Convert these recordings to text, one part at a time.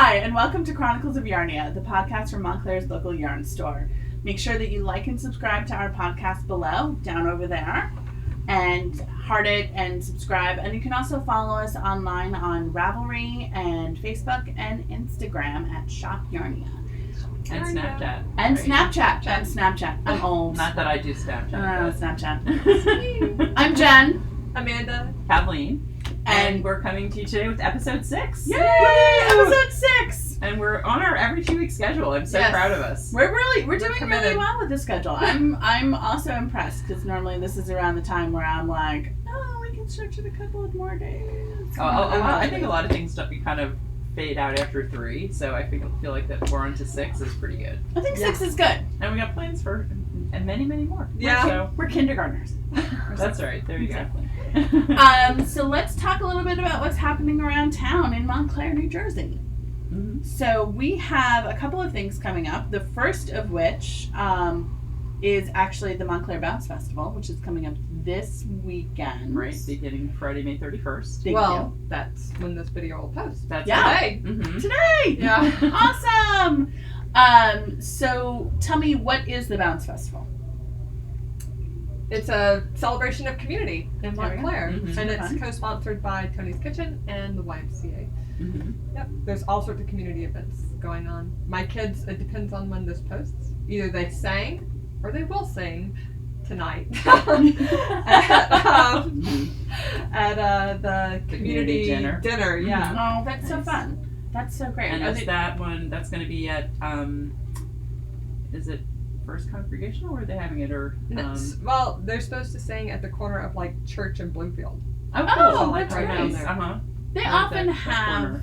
Hi, and welcome to Chronicles of Yarnia, the podcast from Montclair's local yarn store. Make sure that you like and subscribe to our podcast below, down over there, and heart it and subscribe. And you can also follow us online on Ravelry and Facebook and Instagram at Shop Yarnia. And Snapchat. And Snapchat. And Snapchat. I'm old. Not that I do Snapchat. Snapchat. I'm Jen. Amanda. Kathleen. And we're coming to you today with episode 6. Yay! Episode 6! And we're on our every 2-week schedule. I'm so proud of us. We're doing really well with the schedule. I'm also impressed because normally this is around the time where I'm like, oh, we can stretch it a couple of more days. I think a lot of things kind of fade out after 3, so I feel like that 4 on to 6 is pretty good. I think 6 is good. And we got plans for many, many more. Yeah. We're kindergartners. That's right. There you go. So let's talk a little bit about what's happening around town in Montclair, New Jersey. Mm-hmm. So we have a couple of things coming up. The first of which is actually the Montclair Bounce Festival, which is coming up this weekend. Right, beginning Friday, May 31st. Well, that's when this video will post. That's today. Mm-hmm. Today! Yeah. Awesome! So tell me, what is the Bounce Festival? It's a celebration of community in Montclair. Mm-hmm. And it's co-sponsored by Tony's Kitchen and the YMCA. Mm-hmm. Yep. There's all sorts of community events going on. My kids, it depends on when this posts. Either they sang or they will sing tonight at the community dinner. Yeah. Oh, that's so fun. That's so great. And that one, that's going to be at, is it First Congregational, or are they having it, or? Well, they're supposed to sing at the corner of like Church and Bloomfield. Oh, cool. So, like that's right down nice. there. They often have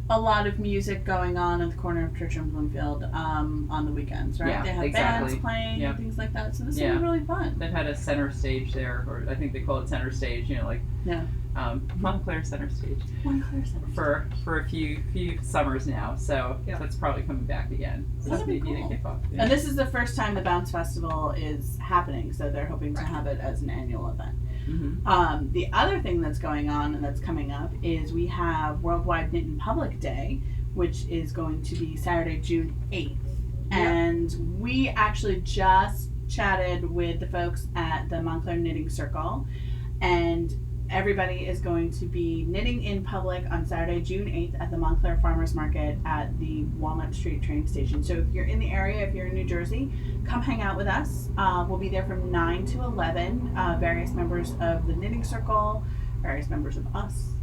a lot of music going on at the corner of Church and Bloomfield on the weekends, right? Yeah, they have bands playing and things like that. So this will be really fun. They've had a center stage there, or I think they call it center stage. Montclair Center Stage. Montclair Center. For a few summers now, so that's probably coming back again. So that'll be cool. Yeah. And this is the first time the Bounce Festival is happening, so they're hoping to have it as an annual event. Mm-hmm. The other thing that's going on and that's coming up is we have Worldwide Knit in Public Day, which is going to be Saturday, June 8th. And we actually just chatted with the folks at the Montclair Knitting Circle, and everybody is going to be knitting in public on Saturday, June 8th at the Montclair Farmers Market at the Walnut Street train station. So if you're in the area, if you're in New Jersey, come hang out with us. We'll be there from 9 to 11. Various members of the Knitting Circle, various members of us.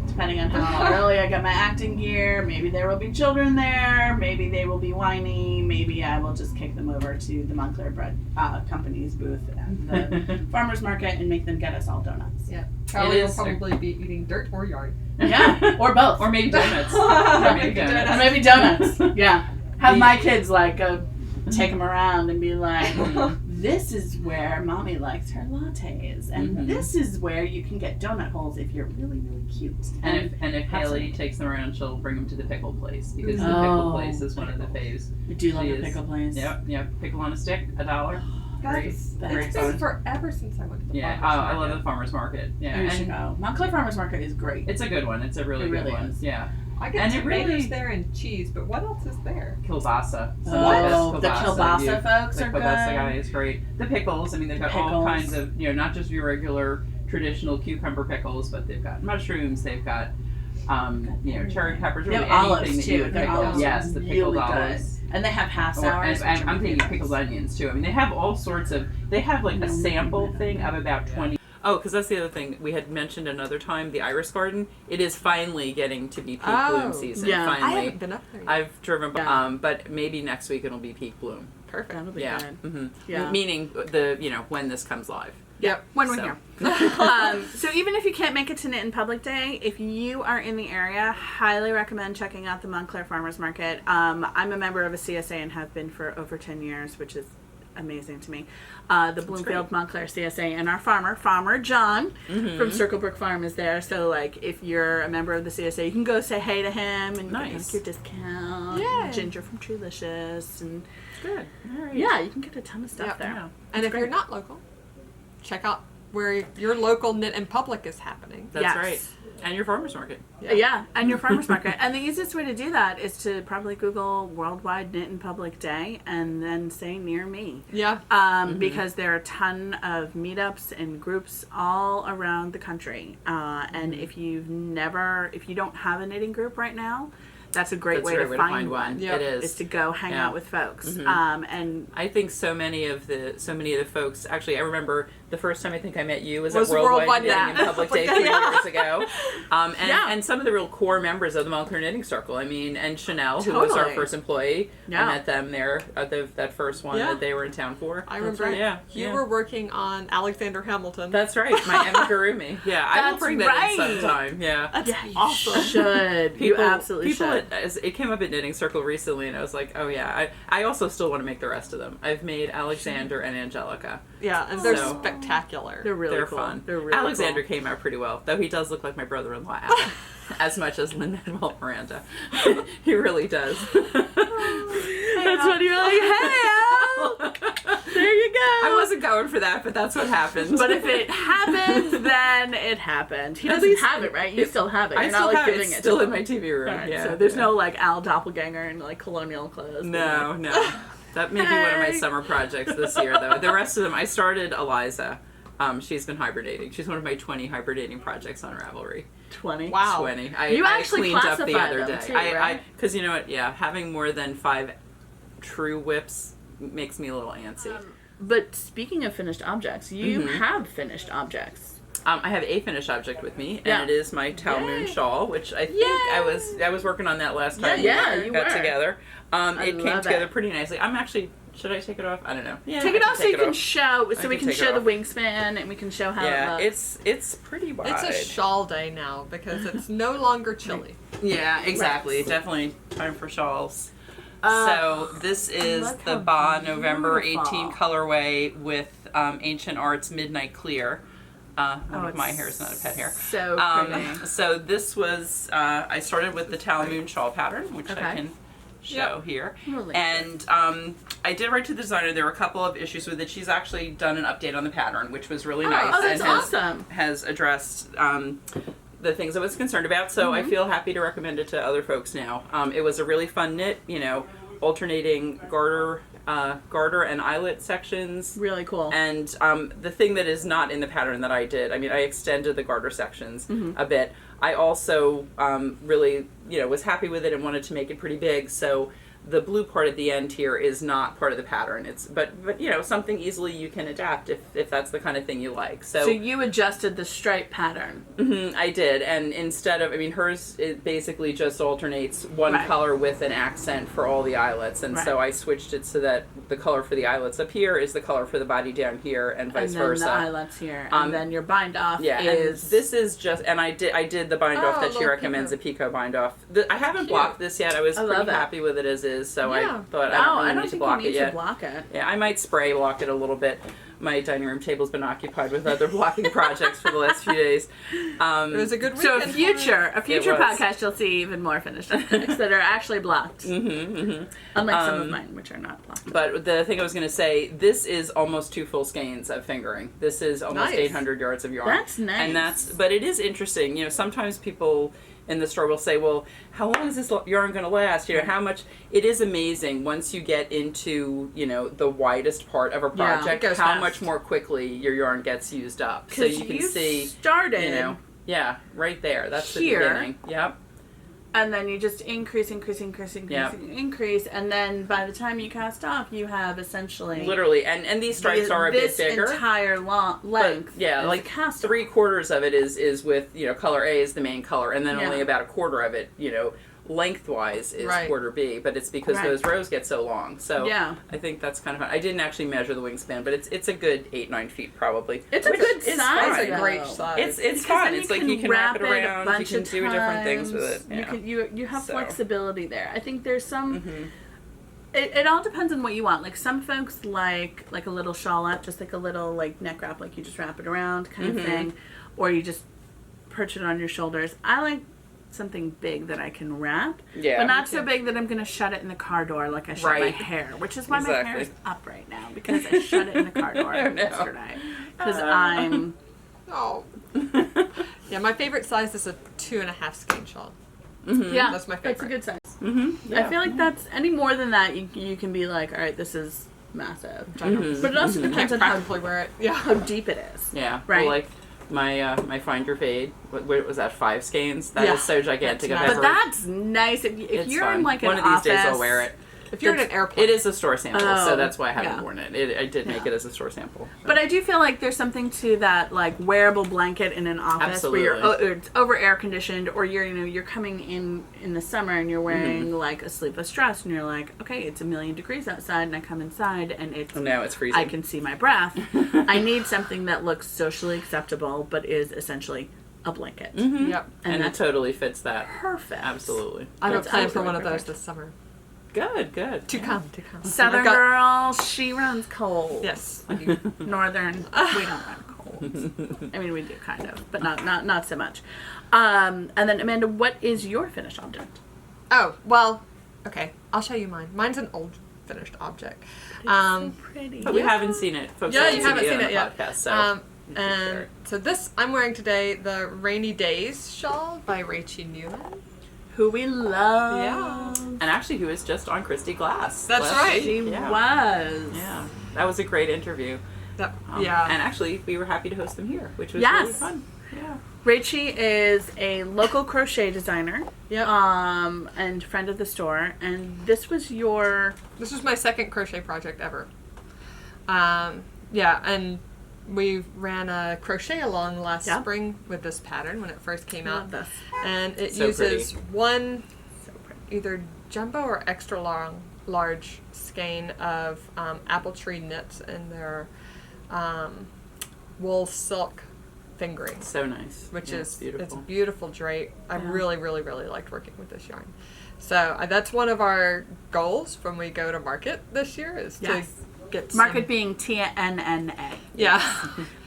Depending on how early I get my acting gear, maybe there will be children there, maybe they will be whiny, maybe I will just kick them over to the Montclair Bread Company's booth at the farmer's market and make them get us all donuts. Yeah. Charlie will probably be eating dirt or yarn. Yeah, or both. Or maybe donuts. Or maybe donuts. Yeah. Have my kids go take them around and be like, this is where mommy likes her lattes, and this is where you can get donut holes if you're really, really cute. And if Haley takes them around, she'll bring them to the pickle place, because the pickle place is one of the faves. I do love the pickle place. Yep. Pickle on a stick, $1. It's been forever since I went to the farmer's market. I love the farmer's market. Yeah, you should go. Montclair Farmer's Market is great. It's a good one. It's a really good one. Is. Yeah. I get tomatoes there and cheese, but what else is there? Kielbasa. The kielbasa folks are good. The kielbasa guy is great. The pickles, they've got all kinds of, not just your regular traditional cucumber pickles, but they've got mushrooms, they've got, cherry peppers, really anything that you would pickle. Yes, the pickled olives. And they have half sours. And I'm thinking pickled onions too. They have all sorts of, they have a sample thing of about 20. Oh, because that's the other thing we had mentioned another time, the Iris Garden. It is finally getting to be peak bloom season. Yeah. Finally. I haven't been up there yet. I've driven, but maybe next week it'll be peak bloom. Perfect. That'll be good. Mm-hmm. Yeah. Meaning when this comes live. Yep, when we're here. So even if you can't make it to Knit in Public Day, if you are in the area, highly recommend checking out the Montclair Farmers Market. I'm a member of a CSA and have been for over 10 years, which is amazing to me. The Bloomfield-Montclair CSA, and our farmer John from Circlebrook Farm is there. So if you're a member of the CSA, you can go say hey to him and get your discount. Yeah. Ginger from Treelicious and good. All right. Yeah, you can get a ton of stuff there. Yeah. And if you're not local, check out where your local Knit in Public is happening. That's right. And your farmer's market. Yeah, and your farmer's market. And the easiest way to do that is to probably Google Worldwide Knit in Public Day and then say near me. Yeah. Because there are a ton of meetups and groups all around the country. And if you don't have a knitting group right now, that's a great way to find one. Yep. It is. Is to go hang out with folks. And I think so many of the folks. Actually, I remember the first time I think I met you was at Worldwide Knitting in Public Day 3 years ago. And some of the real core members of the Montclair Knitting Circle. I mean, and Chanel, who was our first employee. I met them there at that first one that they were in town for. I remember. You were working on Alexander Hamilton. That's right. My amigurumi. Yeah, I will bring that in sometime. Yeah. That's awesome. Should. You absolutely should. It came up at Knitting Circle recently, and I was like, oh yeah, I also still want to make the rest of them. I've made Alexander and Angelica. Yeah, and they're spectacular. They're cool. Fun. They're really Alexander cool. came out pretty well, though he does look like my brother-in-law Alan, as much as Lin-Manuel Miranda. He really does. That's what you're like, hey Al! There you go. I wasn't going for that, but that's what happened. But if it happened, then it happened. He doesn't have it, right? You still have it. You're not like giving it. It's still in my TV room. Right, yeah. So there's no like Al doppelganger in like colonial clothes. No. That may be one of my summer projects this year, though. The rest of them, I started Eliza. She's been hibernating. She's one of my 20 hibernating projects on Ravelry. 20? Wow. 20. You actually cleaned up the other day. Too, right? Because you know what? Yeah, having more than 5 true whips makes me a little antsy. But speaking of finished objects, you have finished objects. I have a finished object with me, and it is my Talmoon shawl, which I think I was working on that last time we got together. It came together pretty nicely. I'm actually... Should I take it off? I don't know. Yeah, take it off so you can show, so we can show the wingspan and we can show how it looks. It's pretty wide. It's a shawl day now because it's no longer chilly. Yeah, exactly. Right. Definitely time for shawls. So this is the Ba November 18 colorway with Ancient Arts Midnight Clear. My hair is not a pet hair. So pretty. So this was, I started with the Talmoon shawl pattern, which I can show here. Really? And I did write to the designer. There were a couple of issues with it. She's actually done an update on the pattern, which was really nice. Oh, that's awesome. Has addressed the things I was concerned about. So I feel happy to recommend it to other folks now. It was a really fun knit, alternating garter and eyelet sections. Really cool. And the thing that is not in the pattern that I did, I mean, I extended the garter sections a bit. I also really, was happy with it and wanted to make it pretty big. So the blue part at the end here is not part of the pattern. It's but something easily you can adapt if that's the kind of thing you like. So you adjusted the stripe pattern. I did, and instead of, hers it basically just alternates one color with an accent for all the eyelets, and so I switched it so that the color for the eyelets up here is the color for the body down here, and vice versa. And then the eyelets here, and then your bind off is. And this is just, and I did the bind off that she recommends, a Pico bind off. I haven't blocked this yet. I was pretty happy with it as is. So I thought I don't need to block it yet. Yeah, I might spray block it a little bit. My dining room table's been occupied with other blocking projects for the last few days. It was a good weekend. So a future podcast, you'll see even more finished objects that are actually blocked. Unlike some of mine, which are not blocked. But the thing I was going to say, this is almost 2 full skeins of fingering. This is almost 800 yards of yarn. That's nice. And but it is interesting. Sometimes people in the store will say, well, how long is this yarn going to last? How much? It is amazing once you get into, the widest part of a project, how much more quickly your yarn gets used up. So you can see, started, right there. That's here, the beginning. Yep. And then you just increase, and then by the time you cast off, you have essentially... Literally, and these stripes are a bit bigger. This entire length. But, like cast 3/4 of it is with, color A is the main color, and then only about 1/4 of it, lengthwise is quarter B, but it's because those rows get so long. So I think that's kind of fun. I didn't actually measure the wingspan, but it's a good 8-9 feet probably. It's a good size. It's a great size. It's fun. It's like you can wrap it around. You can do different things with it. You have flexibility there. I think there's some. It all depends on what you want. Like some folks like a little shawlette, just like a little neck wrap, like you just wrap it around kind of thing, or you just perch it on your shoulders. I like something big that I can wrap, but not so big that I'm going to shut it in the car door like I shut my hair, which is why my hair is up right now, because I shut it in the car door yesterday, because I'm Oh. Yeah, my favorite size is a 2.5 skein shawl. Mm-hmm. Yeah, that's my favorite. That's a good size. Mm-hmm. Yeah. I feel like that's any more than that, you can be like, all right, this is massive. Mm-hmm. But it also depends on Practically wear it. Yeah. how deep it is. Yeah. Right. Well, like my Find Your Fade. What was that? 5 skeins. That is so gigantic. That's I've nice. ever. But that's nice. If you're fun. in like an One of office, these days I'll wear it. If you're in an airplane. It is a store sample, so that's why I haven't yeah. worn it. I did make it as a store sample. So. But I do feel like there's something to that, like wearable blanket in an office where it's over air conditioned, or you're coming in the summer and you're wearing like a sleeveless dress, and you're like, okay, it's 1,000,000 degrees outside, and I come inside and now it's freezing. I can see my breath. I need something that looks socially acceptable, but is essentially a blanket. Mm-hmm. Yep. And it totally fits that. Perfect. Absolutely. I have a plan for absolutely one of those perfect. this summer. Good. To come. Southern girl, she runs cold. Yes. I do. Northern, we don't run cold. I mean, we do kind of, but not so much. And then Amanda, what is your finished object? Oh, well, okay. I'll show you mine. Mine's an old finished object. So pretty. But we haven't seen it. Folks Yeah, you haven't seen on it the yet. podcast, so And so this, I'm wearing today the Rainy Days shawl by Rachy Newin. Who we love. Yeah. and actually who was just on Christy Glass. That's last right. week. She was. Yeah, that was a great interview. Yeah. And actually, we were happy to host them here, which was Yes. really fun. Yeah. Rachy is a local crochet designer. Yep. And friend of the store. And this was This was my second crochet project ever. Yeah, and we ran a crochet along last spring with this pattern when it first came out. Love this. And it So uses pretty. one either jumbo or extra large skein of apple tree knits in their wool silk fingering. So nice. Which Yeah, is beautiful. It's a beautiful drape. I really, really, really liked working with this yarn. So that's one of our goals when we go to market this year is to get market being TNNA. Yeah.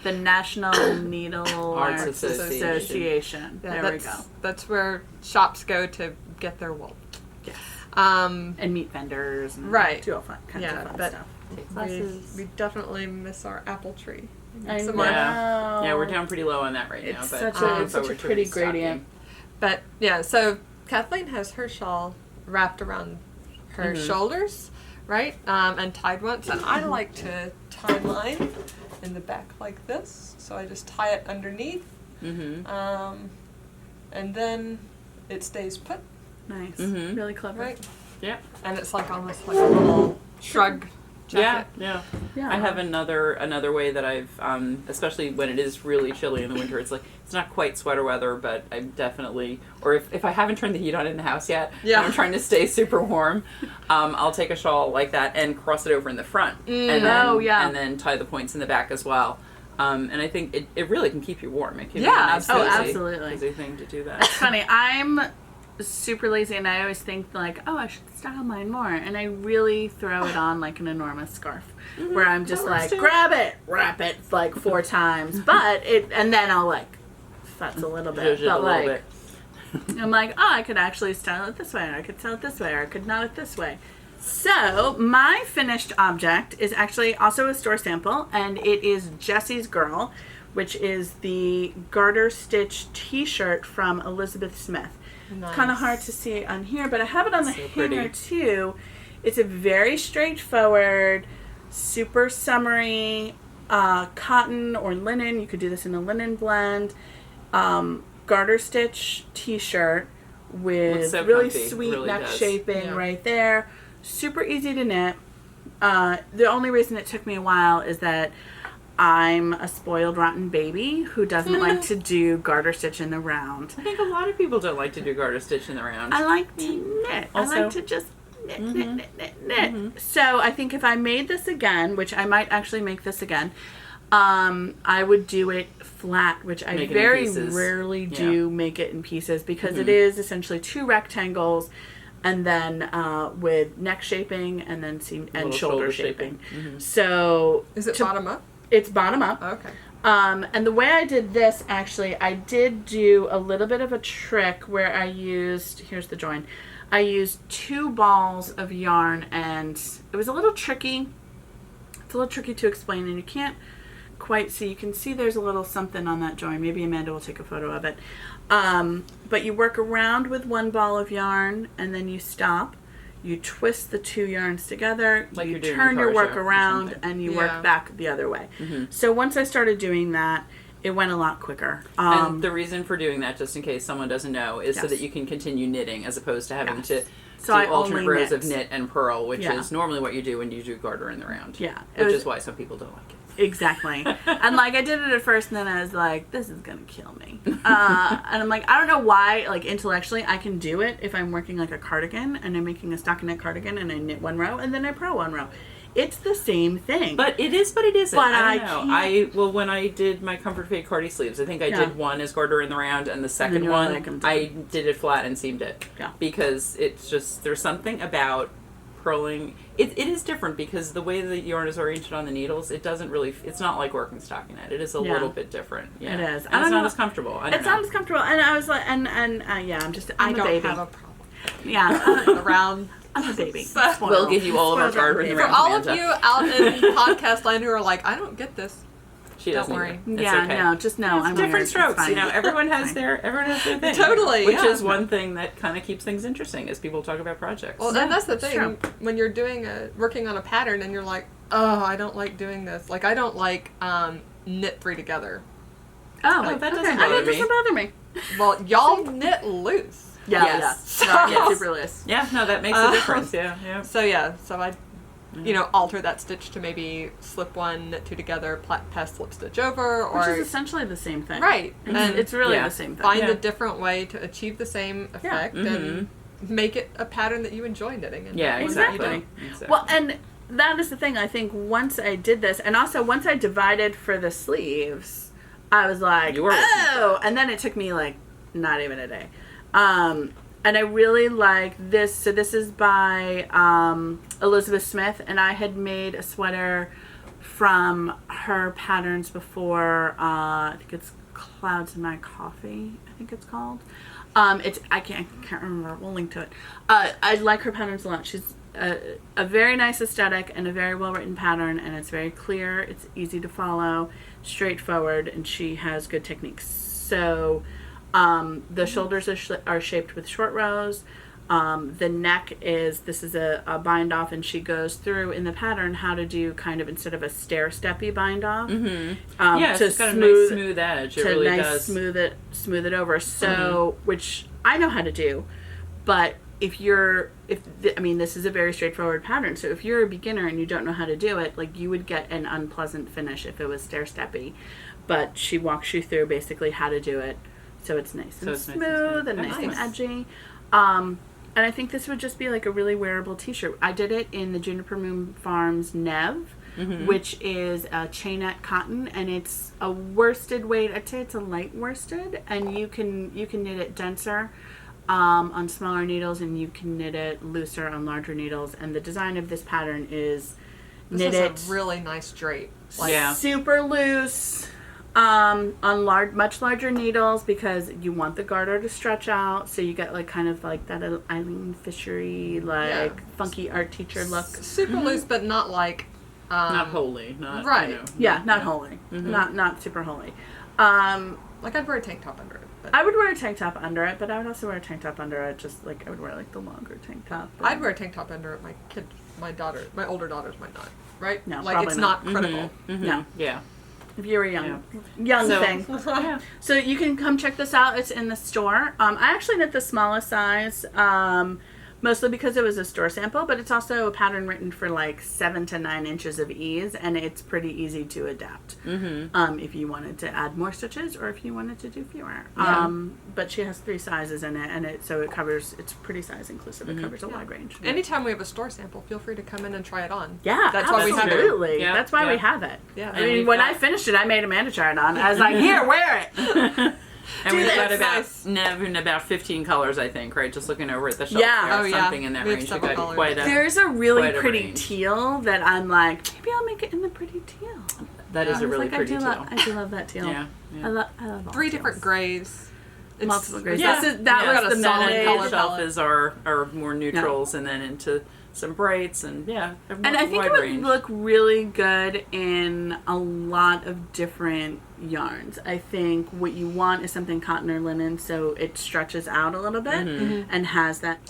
The National Needle Arts Arts Association. There we go. That's where shops go to get their wool. Yes. And meet vendors. And right. Do all fun kinds of fun but stuff. we definitely miss our apple tree. I know. Yeah, we're down pretty low on that right now. It's But such a pretty gradient. But yeah, so Kathleen has her shawl wrapped around her shoulders, right? And tied once. And I like to tie mine in the back like this. So I just tie it underneath. Mm-hmm. And then it stays put. Nice. Mm-hmm. Really clever. Right? Yeah. And it's like almost like a little shrug jacket. Yeah. Yeah. I have another way that I've, especially when it is really chilly in the winter, it's not quite sweater weather, but I'm definitely, or if I haven't turned the heat on in the house yet, and I'm trying to stay super warm, I'll take a shawl like that and cross it over in the front, and then tie the points in the back as well. And I think it really can keep you warm. It can be a nice cozy thing to do that. It's funny. I'm super lazy, and I always think like, oh, I should style mine more, and I really throw it on like an enormous scarf, where I'm just like, grab it, wrap it like 4 times, and then I'll like futz a little bit, but like, I'm like, oh, I could actually style it this way, or I could style it this way, or I could knot it this way. So my finished object is actually also a store sample, and it is Jessie's Girl, which is the garter stitch t-shirt from Elizabeth Smith. Nice. Kind of hard to see on here, but I have it on the hanger too. It's a very straightforward, super summery cotton or linen. You could do this in a linen blend. Garter stitch t-shirt with really comfy. Sweet really neck shaping right there. Super easy to knit. The only reason it took me a while is that I'm a spoiled, rotten baby who doesn't like to do garter stitch in the round. I think a lot of people don't like to do garter stitch in the round. I like to knit. Also, I like to just knit. Mm-hmm. So I think if I made this again, which I might actually make this again, I would do it flat, which I very rarely do make it in pieces because it is essentially 2 rectangles and then with neck shaping and then seam and shoulder shaping. Mm-hmm. So is it bottom up? It's bottom up. Okay. And the way I did this, actually, I did do a little bit of a trick where I used, here's the join, I used 2 balls of yarn, and it was a little tricky. It's a little tricky to explain, and you can't quite see. You can see there's a little something on that join. Maybe Amanda will take a photo of it. But you work around with one ball of yarn, and then you stop. You twist the 2 yarns together. Like you turn your work around, and you work back the other way. So once I started doing that, it went a lot quicker. And the reason for doing that, just in case someone doesn't know, is so that you can continue knitting as opposed to having to do alternate rows of knit and purl, which is normally what you do when you do garter in the round. Yeah. Which is why some people don't like it. Exactly. And like I did it at first, and then I was like, this is gonna kill me. And I'm like, I don't know why, like intellectually I can do it if I'm working like a cardigan and I'm making a stockinette cardigan and I knit 1 row and then I purl 1 row. It's the same thing. But it is, but it isn't. But I don't know. When I did my Comfort Fade Cardi sleeves, I think I did one as garter in the round, and the second one I did it flat and seamed it. Yeah. Because it's just, there's something about purling. It is different because the way the yarn is oriented on the needles, it doesn't really, it's not like working stockinette. It is a little bit different. Yeah. It is. And it's not as comfortable. It's not as comfortable. And I was like, I'm I don't a baby. have a problem. Yeah. Around. I'm a baby. We'll give you all of our garter in the For round, all Amanda. of you out in podcast land who are like, I don't get this. She Don't doesn't worry. It's Yeah, okay. no, just know. It's different strokes. You know, everyone has their thing. Totally, Which yeah. is one thing that kind of keeps things interesting as people talk about projects. Well, and that's the thing. true. When you're working on a pattern and you're like, oh, I don't like doing this. Like, I don't like knit 3 together. Oh, that doesn't That bother me. doesn't bother me. Well, y'all knit loose. Yeah, Yes. yeah. Super loose. Yeah, no, that makes a difference. Yeah. So I, alter that stitch to maybe slip 1, knit 2 together, pass slip stitch over, or Which is essentially the same thing. right. It's really the same thing. Find a different way to achieve the same effect Mm-hmm. and make it a pattern that you enjoy knitting. And Yeah, one that exactly. you don't. Well, and that is the thing. I think once I did this, and also once I divided for the sleeves, I was like, oh! And then it took me like not even a day. And I really like this. So this is by Elizabeth Smith, and I had made a sweater from her patterns before. I think it's Clouds in My Coffee, I think it's called. I can't remember. We'll link to it. I like her patterns a lot. She's a very nice aesthetic and a very well written pattern, and it's very clear. It's easy to follow, straightforward, and she has good techniques. So the shoulders are shaped with short rows. The neck is a bind off, and she goes through in the pattern how to do kind of, instead of a stair-steppy bind off, it's got a nice smooth edge. It really does. Smooth it over. So, which I know how to do, but this is a very straightforward pattern. So if you're a beginner and you don't know how to do it, like, you would get an unpleasant finish if it was stair-steppy. But she walks you through basically how to do it, so it's nice and smooth and nice and edgy. And I think this would just be like a really wearable t-shirt. I did it in the Juniper Moon Farms Nev, which is a chainette cotton, and it's a worsted weight. I'd say it's a light worsted, and you can knit it denser on smaller needles, and you can knit it looser on larger needles. And the design of this pattern is This is a really nice drape. Super loose. On much larger needles, because you want the garter to stretch out, so you get like kind of like that Eileen Fishery funky art teacher look. Super loose, but not like not wholly, not right. Not wholly, not super wholly. Like I'd wear a tank top under it. But I would wear a tank top under it, but I would also wear a tank top under it. Just like I would wear like the longer tank top. I'd wear a tank top under it. My older daughters might not. Right? No, like it's not critical. No. Yeah. If you were young thing. So you can come check this out. It's in the store. I actually knit the smallest size, mostly because it was a store sample, but it's also a pattern written for like 7 to 9 inches of ease, and it's pretty easy to adapt if you wanted to add more stitches or if you wanted to do fewer. But she has 3 sizes in it, and it's pretty size inclusive. It covers a wide range. Anytime we have a store sample, feel free to come in and try it on. Yeah, that's why we have it. Absolutely. That's why we have it. Yeah. I mean, when I finished it, I made Amanda try it on. I was like, here, wear it. And we've got about 15 colors, I think, right? Just looking over at the shelf. Yeah. Something in that We have range. several colors. There's a really pretty range. teal that I'm like, maybe I'll make it in the pretty teal. That is a really pretty teal. I do love that teal. Yeah. I love all 3 teals. different grays. Multiple grays. Yeah. That was the solid Monday color shelf palette. is our more neutrals, and then into some brights, and and I think it would look really good in a lot of different yarns. I think what you want is something cotton or linen, so it stretches out a little bit and has that.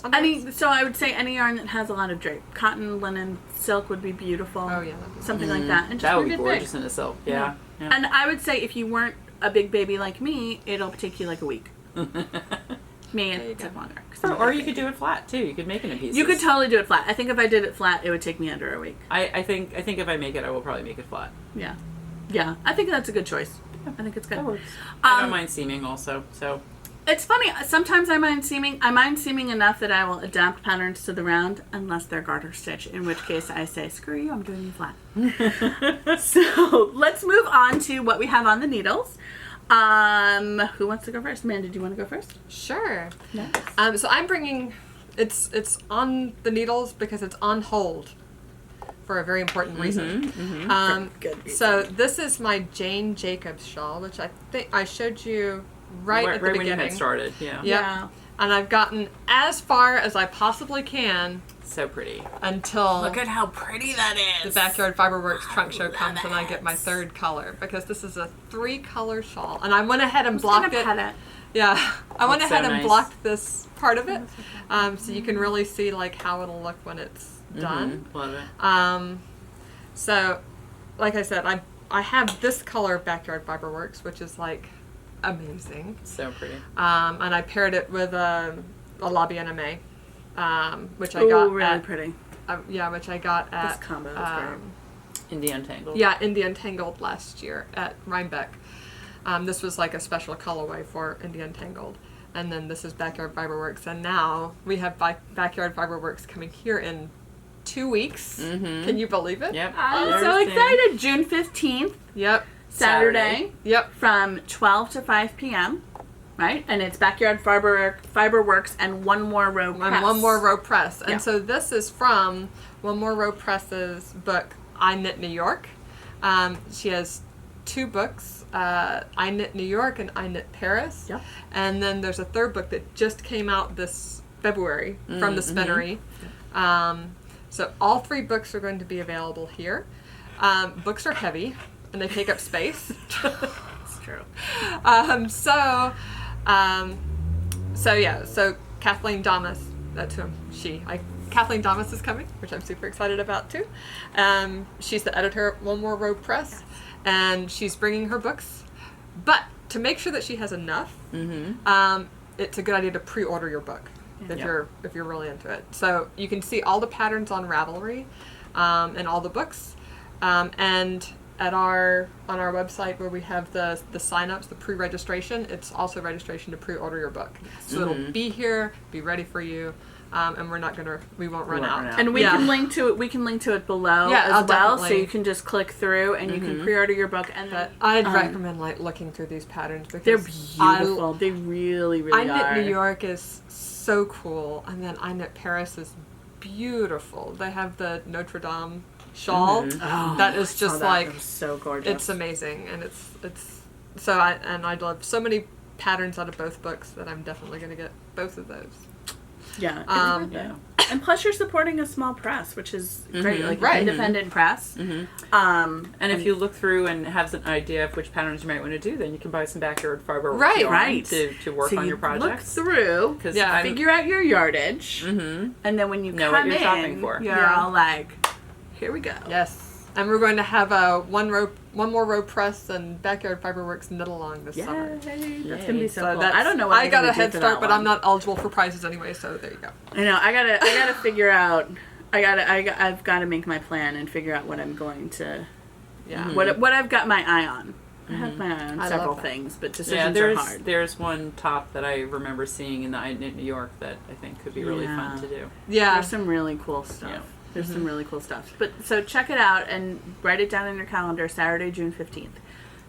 So I would say any yarn that has a lot of drape. Cotton, linen, silk would be beautiful. Oh yeah, something like that. And just that would be big. gorgeous in a silk. Yeah. And I would say if you weren't a big baby like me, it'll take you like a week. Me, it took longer. Or you could do it flat too. You could make it in pieces. You could totally do it flat. I think if I did it flat, it would take me under a week. I think if I make it, I will probably make it flat. Yeah. I think that's a good choice. I think it's good. That works. I don't mind seaming also. So it's funny. Sometimes I mind seaming. I mind seaming enough that I will adapt patterns to the round, unless they're garter stitch. In which case, I say, "Screw you! I'm doing you flat." So let's move on to what we have on the needles. Who wants to go first? Amanda, do you want to go first? Sure. Yes. So I'm bringing, it's on the needles because it's on hold for a very important reason. Good reason. So this is my Jane Jacobs shawl, which I think I showed you right at the beginning. When you had started, Yeah. And I've gotten as far as I possibly can. So pretty. Until look at how pretty that is. The Backyard Fiberworks trunk show comes and I get my third color, because this is a 3-color shawl, and I went ahead and blocked it. Yeah, I went ahead and blocked this part of it, so you can really see like how it'll look when it's done. Love it. So, like I said, I have this color Backyard Fiberworks, which is like amazing. So pretty. And I paired it with a La Bien-Aimée. Which I got really pretty. Which I got at this combo is great. India Untangled. Yeah, India Untangled last year at Rhinebeck. This was like a special colorway for India Untangled, and then this is Backyard Fiberworks, and now we have Backyard Fiberworks coming here in 2 weeks. Can you believe it? Yep. I'm so excited. June 15th. Yep. Saturday. Yep. From 12 to 5 p.m. Right? And it's Backyard Fiberworks and One More Row Press. And One More Row Press. And so this is from One More Row Press's book, I Knit New York. She has 2 books, I Knit New York and I Knit Paris. Yep. And then there's a 3rd book that just came out this February from the Spinnery. So all 3 books are going to be available here. Books are heavy and they take up space. It's true. So Kathleen Damas, that's who Kathleen Damas is coming, which I'm super excited about too. She's the editor at One More Row Press, and she's bringing her books. But to make sure that she has enough, it's a good idea to pre-order your book if you're really into it. So you can see all the patterns on Ravelry and all the books, and on our website where we have the sign-ups, the pre-registration, it's also registration to pre-order your book. So it'll be here, be ready for you, and we won't run out. And we can link to it below as well, so you can just click through and you can pre-order your book. And I'd recommend like looking through these patterns because they're beautiful. They really, really are. I Knit New York is so cool, and then I Knit Paris is beautiful. They have the Notre Dame shawl that is just like so gorgeous. It's amazing, and it's so I love so many patterns out of both books that I'm definitely going to get both of those. And plus you're supporting a small press, which is great, like independent press. And if you look through and have an idea of which patterns you might want to do, then you can buy some Backyard Fiberworks to work on your projects. Look through, figure out your yardage, and then when you know come what you're shopping for. You're all like, here we go. Yes. And we're going to have a One More Row Press and Backyard Fiberworks knit along this summer. That's going to be so cool. I don't know what I got a head start, but I'm not eligible for prizes anyway, so there you go. I know. I gotta figure out. I've got to make my plan and figure out what I'm going to. Yeah. What I've got my eye on. I have my eye on several things, but decisions are hard. There's one top that I remember seeing in the I Knit New York that I think could be really fun to do. Yeah. There's some really cool stuff. Yeah. There's some really cool stuff. But so check it out and write it down in your calendar, Saturday, June 15th,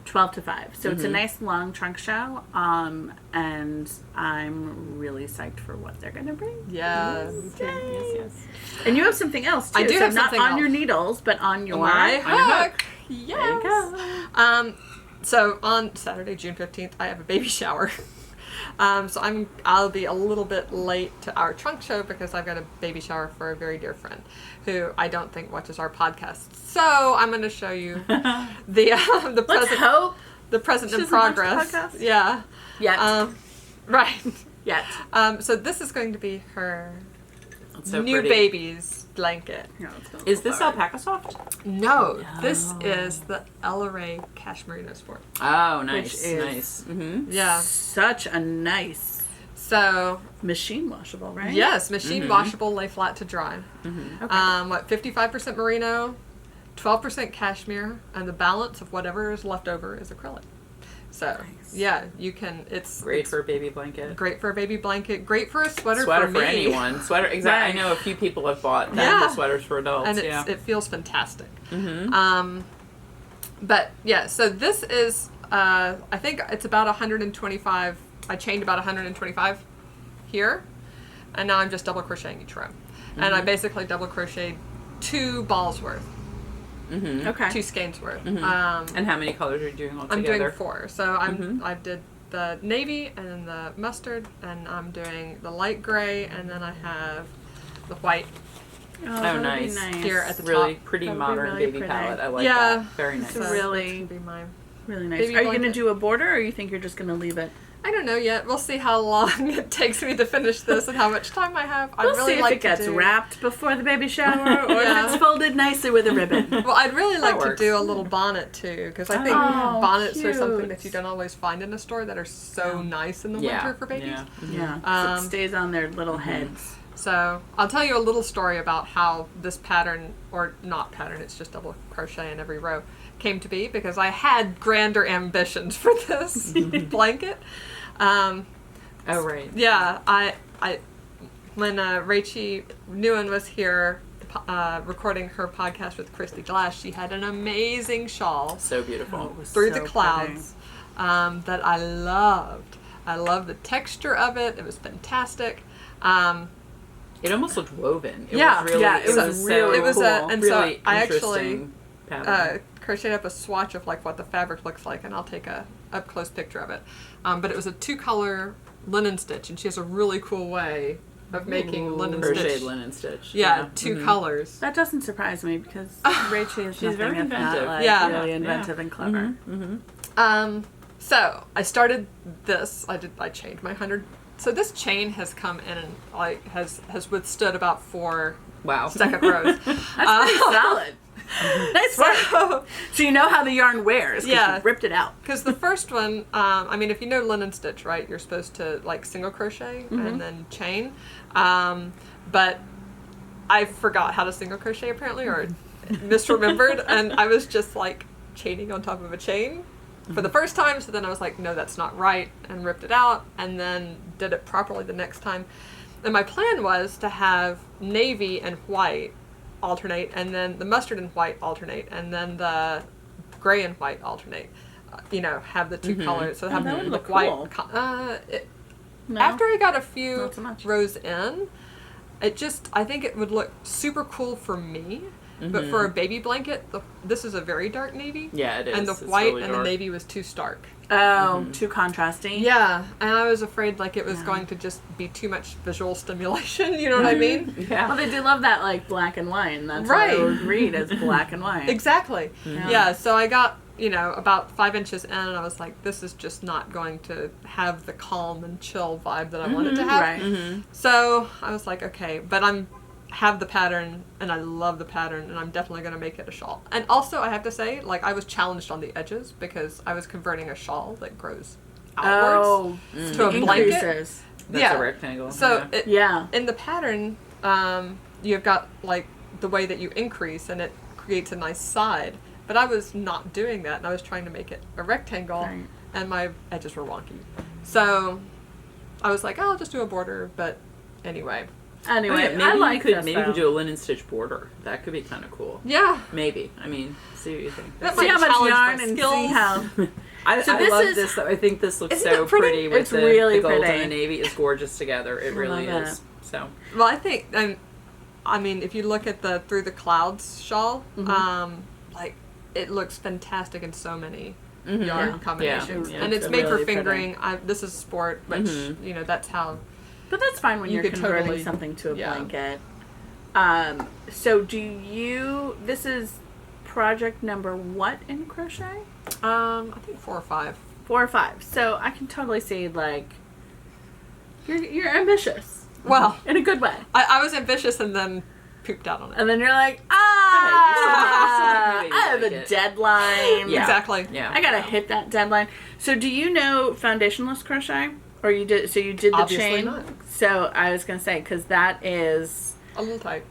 12 to 5. So it's a nice long trunk show, and I'm really psyched for what they're going to bring. Yeah. Yes. And you have something else, too. I do have not something on else. Your needles, but on your hook. Yes. There you go. So on Saturday, June 15th, I have a baby shower. So I'll be a little bit late to our trunk show because I've got a baby shower for a very dear friend who I don't think watches our podcast. So I'm going to show you the Let's present. hope. The present She in doesn't watch the progress. podcast? Yeah. Yet. Right. Yet. So this is going to be her So new pretty. baby's blanket. Is this alpaca soft? No, this is the Leila Raabe Cashmere Merino Sport. Oh, nice. Which is Nice. Mm-hmm. Yeah. Such a nice So machine washable, right? yes, machine washable, lay flat to dry. Mm-hmm. Okay. 55% merino, 12% cashmere, and the balance of whatever is left over is acrylic. So Nice. yeah, you can. It's Great for a baby blanket. great for a baby blanket. Great for a sweater Sweater for for me. anyone. Sweater. Exactly. Right. I know a few people have bought that Yeah. for sweaters for adults. And yeah. it feels fantastic. Mm-hmm. But yeah, so this is I think it's about 125. I chained about 125 here, and now I'm just double crocheting each row, and I basically double crocheted 2 balls worth, Mm-hmm. Okay. 2 skeins worth. Mm-hmm. And how many colors are you doing I'm altogether? doing 4. So I did the navy and then the mustard, and I'm doing the light gray, and then I have the white that'd be nice. here at the Really top. pretty That would be modern really baby pretty. palette. I like Yeah. that. Very nice. So So really- that should be mine. Really nice. Baby Are you going to blanket. do a border, or you think you're just going to leave it? I don't know yet. We'll see how long it takes me to finish this and how much time I have. I'd We'll really see if like it gets to do, wrapped before the baby shower, or Yeah. if it's folded nicely with a ribbon. Well, I'd really like to works. do a little bonnet too, because I think Oh, bonnets are something cute. that you don't always find in a store that are so nice in the Yeah. winter for babies. Yeah. Yeah, so it Um, stays on their little heads. So I'll tell you a little story about how this pattern, or not pattern, it's just double crochet in every row, came to be, because I had grander ambitions for this blanket. Oh, right. Yeah, I when Rachy Newin was here recording her podcast with Christy Glass, she had an amazing shawl So beautiful. Oh, it was through so the clouds that I loved. I loved the texture of it. It was fantastic. It almost looked woven. It Yeah, was really, yeah, it was really It was cool. and really so I actually interesting pattern. crocheted up a swatch of like what the fabric looks like, and I'll take a up close picture of it. But it was a 2-color linen stitch, and she has a really cool way of making linen Crocheted stitch. linen stitch. Yeah, 2 colors. That doesn't surprise me, because Rachy is She's nothing very if not inventive. like Yeah. really inventive and clever. So I started this. I chained my 100. So this chain has come in and like has withstood about 4 Wow. second rows. That's pretty solid. Nice work. So you know how the yarn wears, because Yeah. you ripped it out. Because the first one, I mean, if you know linen stitch, right, you're supposed to like single crochet and then chain. But I forgot how to single crochet apparently, or misremembered, and I was just like chaining on top of a chain for the first time. So then I was like, no, that's not right, and ripped it out, and then did it properly the next time. And my plan was to have navy and white alternate, and then the mustard and white alternate, and then the gray and white alternate. Have the 2 colors. So have that the would look white. cool. No? After I got a few Not so much. rows in, I think it would look super cool for me. But for a baby blanket, this is a very dark navy. Yeah, it is. And the It's white really and the dark. navy was too stark. Oh, too contrasting. Yeah, and I was afraid like it was Yeah. going to just be too much visual stimulation. You know what I mean? Yeah. Well, they do love that like black and white, and that's Right. what it would read as black and white. Exactly. Yeah. Yeah, so I got, about 5 inches in, and I was like, this is just not going to have the calm and chill vibe that I wanted to have. Right. So I was like, okay, but have the pattern, and I love the pattern, and I'm definitely going to make it a shawl. And also, I have to say, like, I was challenged on the edges because I was converting a shawl that grows outwards to a blanket. Increases. That's Yeah. a rectangle. So Yeah. in the pattern, you've got like the way that you increase, and it creates a nice side. But I was not doing that, and I was trying to make it a rectangle, Right. and my edges were wonky. So I was like, oh, I'll just do a border. But anyway, Anyway, maybe I like you could this, maybe you could though. do a linen stitch border. That could be kind of cool. yeah. Maybe. I mean, see what you think. That See might how much challenge my yarn and see skills. how. I So this love is- this though. I think this looks Isn't so it pretty? pretty with It's the, really the gold pretty. and the navy is gorgeous together. It really love is. So Well, I think, I mean, if you look at the Through the Clouds shawl, like, it looks fantastic in so many yarn combinations. Yeah, And it's made for fingering. This is sport, which, that's how. But that's fine when you're converting something to a blanket. So this is project number what in crochet? I think 4 or 5. 4 or 5. So I can totally see, like, you're ambitious. Well. In a good way. I was ambitious and then pooped out on it. And then you're like, I have a deadline. Yeah. Exactly. Yeah. I gotta hit that deadline. So do you know foundationless crochet? Or you did the Obviously chain? Not. So I was gonna say, because that is... A little tight.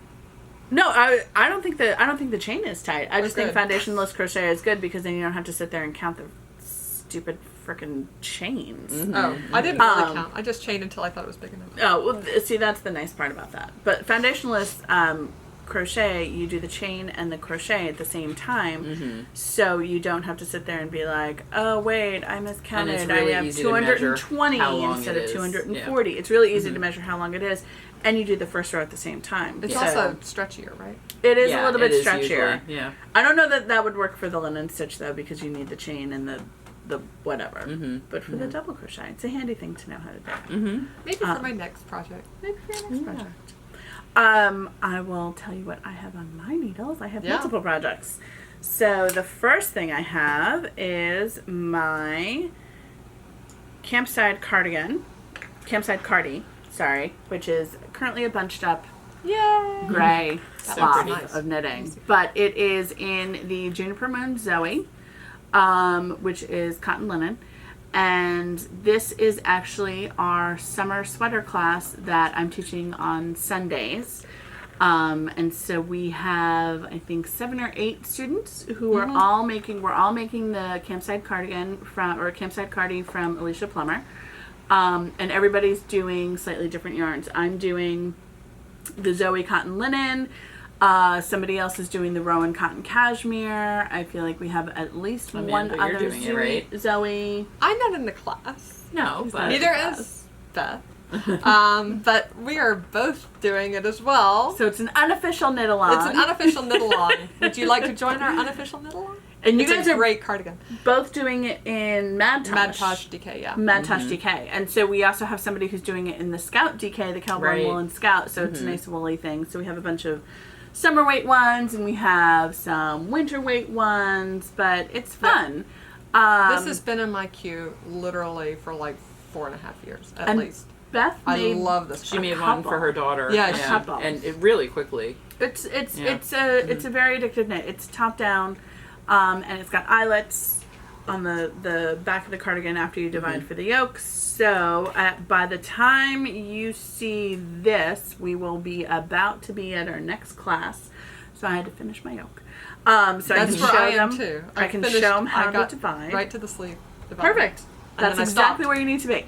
No, I don't think the chain is tight. I just think good. foundationless crochet is good because then you don't have to sit there and count the stupid frickin' chains. Mm-hmm. Oh, I didn't really count. I just chained until I thought it was big enough. Oh, well, see, that's the nice part about that. But foundationless crochet, you do the chain and the crochet at the same time, so you don't have to sit there and be like, oh wait, I miscounted. Really I have 220 instead of 240. It's really easy to measure how long it is, and you do the first row at the same time. It's also stretchier, right? It is a little bit stretchier. Usually, yeah. I don't know that would work for the linen stitch though, because you need the chain and the whatever. But for the double crochet, it's a handy thing to know how to do. Maybe for my next project. Maybe for your next project. I will tell you what I have on my needles. I have multiple projects. So the first thing I have is my Campside Cardi, which is currently a bunched up gray cloth of knitting. But it is in the Juniper Moon Zoe, which is cotton linen. And this is actually our summer sweater class that I'm teaching on Sundays. And so we have, I think, 7 or 8 students who are all making, we're all making the Campside Cardigan Campside Cardi from Alicia Plummer. And everybody's doing slightly different yarns. I'm doing the Zoe cotton linen. Somebody else is doing the Rowan cotton cashmere. I feel like we have at least one other Zoe. I'm not in the class. No, but neither is Beth. But we are both doing it as well. So it's an unofficial knit along. It's an unofficial knit along. Would you like to join our unofficial knit along? And it's you guys a are great cardigan. Both doing it in Mad Tosh DK, yeah. Mad Tosh DK. And so we also have somebody who's doing it in the Scout DK, the Cowboy Woolen Scout. So it's a nice woolly thing. So we have a bunch of summer weight ones and we have some winter weight ones, but it's fun. This has been in my queue literally for like 4.5 years at least. Beth love this. She made one for her daughter. Yeah, and it really quickly. It's a very addictive knit. It's top down, and it's got eyelets on the back of the cardigan after you divide for the yoke. So by the time you see this, we will be about to be at our next class. So I had to finish my yoke. So I can show them too. I can show them how to divide. Right to the sleeve. Perfect. That's exactly where you need to be.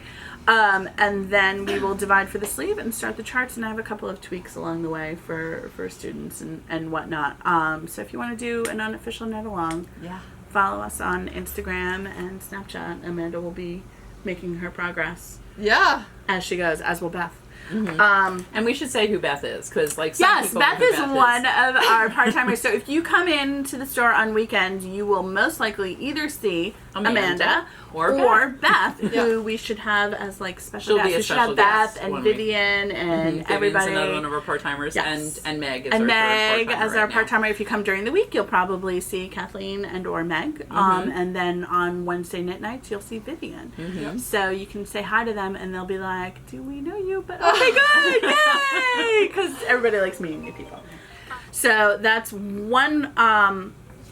And then we will divide for the sleeve and start the charts, and I have a couple of tweaks along the way for students and whatnot. So if you want to do an unofficial knit along, follow us on Instagram and Snapchat. Amanda will be making her progress as she goes, as will Beth. And we should say who Beth is, because like some people Beth know who is Beth one of our part-timers. So if you come into the store on weekends, you will most likely either see Amanda or Beth, who we should have as like special guests. We should have Beth and Vivian and everybody. Another one of our part-timers, and Meg is our part-timer. If you come during the week, you'll probably see Kathleen and or Meg. And then on Wednesday knit nights, you'll see Vivian. So you can say hi to them, and they'll be like, "Do we know you?" But okay, good, yay! Because everybody likes meeting new people. So that's one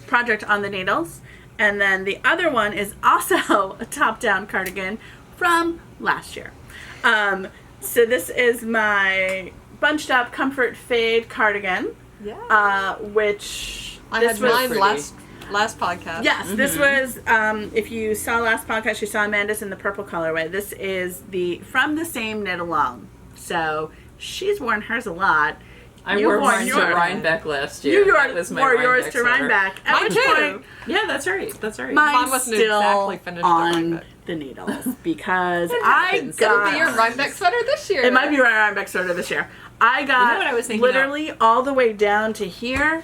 project on the needles. And then the other one is also a top-down cardigan from last year. So this is my bunched up comfort fade cardigan. Which I had mine last podcast. Yes, this was, if you saw last podcast, you saw Amanda's in the purple colorway. This is from the same knit along. So she's worn hers a lot. I wore mine to Rhinebeck last year. You wore yours to Rhinebeck. At which point, yeah, that's right. Mine wasn't still exactly finished on the needles because I got. It'll be your Rhinebeck sweater this year. It might be my Rhinebeck sweater this year. I got literally all the way down to here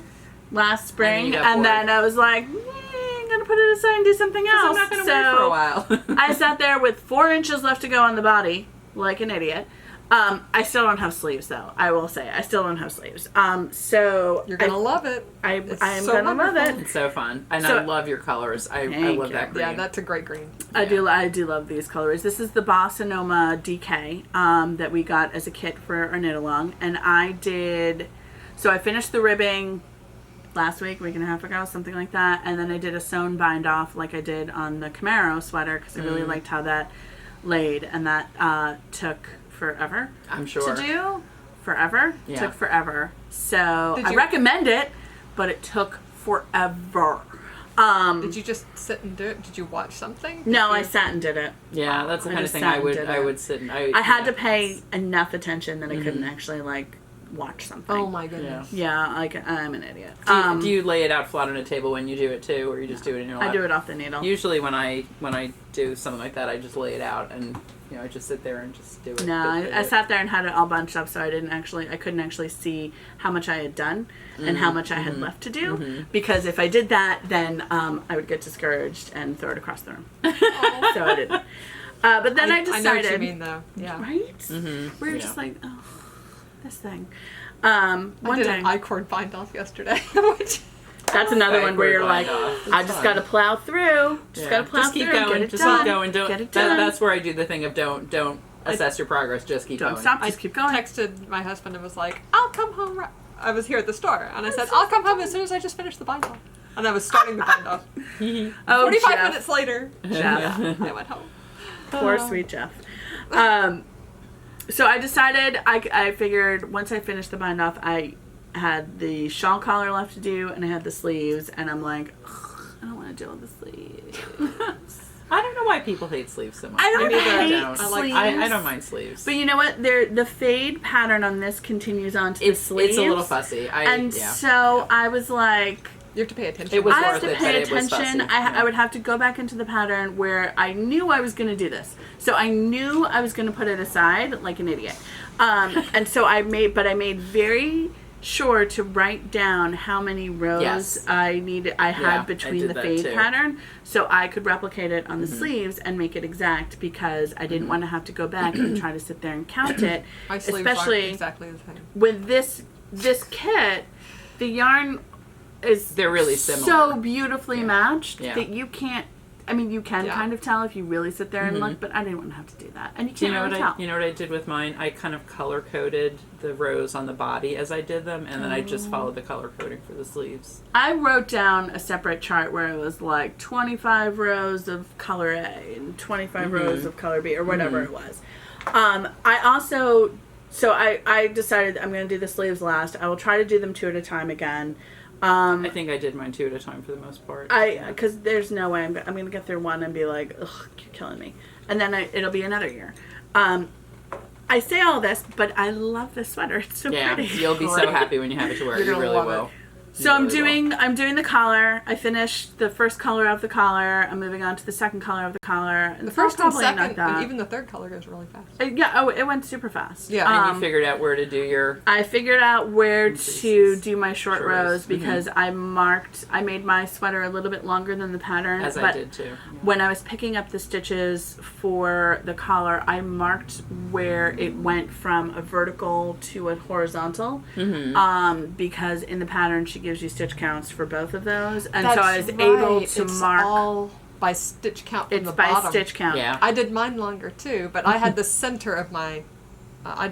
last spring, and then I was like, I'm gonna to put it aside and do something else. I'm not going to wear it for a while. I sat there with 4 inches left to go on the body, like an idiot. I still don't have sleeves, though. I will say, I still don't have sleeves. So you're gonna love it. I am so gonna love it. It's so fun, and I love your colors. I love that green. Yeah, that's a great green. I do love these colors. This is the Bossa Noma DK that we got as a kit for our knit along, and I finished the ribbing last week and a half ago, something like that, and then I did a sewn bind off like I did on the Camaro sweater because I really liked how that laid, and that took forever. I'm sure. To do forever. Yeah. Took forever. So I recommend it, but it took forever. Did you just sit and do it? Did you watch something? I sat and did it. Yeah, that's the kind of thing I would sit and I had to pay enough attention that I couldn't actually watch something. Oh my goodness. Yeah, I'm an idiot. Do you lay it out flat on a table when you do it too, or you just do it in your lap? I do it off the needle. Usually when I do something like that, I just lay it out and I just sit there and just do it. No, I sat there and had it all bunched up, so I couldn't actually see how much I had done and how much I had left to do. Because if I did that, then I would get discouraged and throw it across the room. So I didn't. But then I decided. I know what you mean, though. Yeah. Right? Mm-hmm. We were just like, oh, this thing. I did an I-cord bind off yesterday, which. That's another one where you're like, I just got to plow through. Just keep going. Keep going. Don't get it done. That's where I do the thing of don't assess your progress. Just keep going. Don't stop. Just keep going. I texted my husband and was like, I'll come home. I was here at the store, and I said, I'll come home as soon as I just finish the bind off. And I was starting the bind off. 45 minutes later, Jeff. I went home. Poor sweet Jeff. So I decided, I figured once I finished the bind off, I had the shawl collar left to do, and I had the sleeves, and I'm like, I don't want to deal with the sleeves. I don't know why people hate sleeves so much. I don't hate sleeves. I don't mind sleeves. But you know what? The fade pattern on this continues on to the sleeves. It's a little fussy. So I was like, you have to pay attention. It was I have worth to it, pay but it was attention. fussy. I would have to go back into the pattern where I knew I was going to do this. So I knew I was going to put it aside like an idiot. And so I made very sure to write down how many rows I had between the fade pattern, so I could replicate it on the sleeves and make it exact, because I didn't want to have to go back and try to sit there and count it. My sleeves especially aren't exactly the same. With this kit, the yarn they're really similar, so beautifully matched that you can't. I mean, you can kind of tell if you really sit there and look, but I didn't want to have to do that. And you can't really tell. You know what I did with mine? I kind of color-coded the rows on the body as I did them, and then I just followed the color coding for the sleeves. I wrote down a separate chart where it was like 25 rows of color A and 25 rows of color B, or whatever it was. I also... So I decided I'm going to do the sleeves last. I will try to do them 2 at a time again. I think I did mine 2 at a time for the most part. Because there's no way I'm going to get through one and be like, ugh, you're killing me. And then it'll be another year. I say all this, but I love this sweater. It's so pretty. You'll be so happy when you have it to wear. You really will. So I'm doing the collar. I finished the first color of the collar. I'm moving on to the second color of the collar. The first and second, and even the third color goes really fast. It went super fast. Yeah, and you figured out where to do your... I figured out where to do my short rows because I made my sweater a little bit longer than the pattern. As I did too. Yeah. When I was picking up the stitches for the collar, I marked where it went from a vertical to a horizontal because in the pattern she gives you stitch counts for both of those, and so I was able to mark all by stitch count from the by bottom. stitch count. Yeah, I did mine longer too, but I had the center of my. I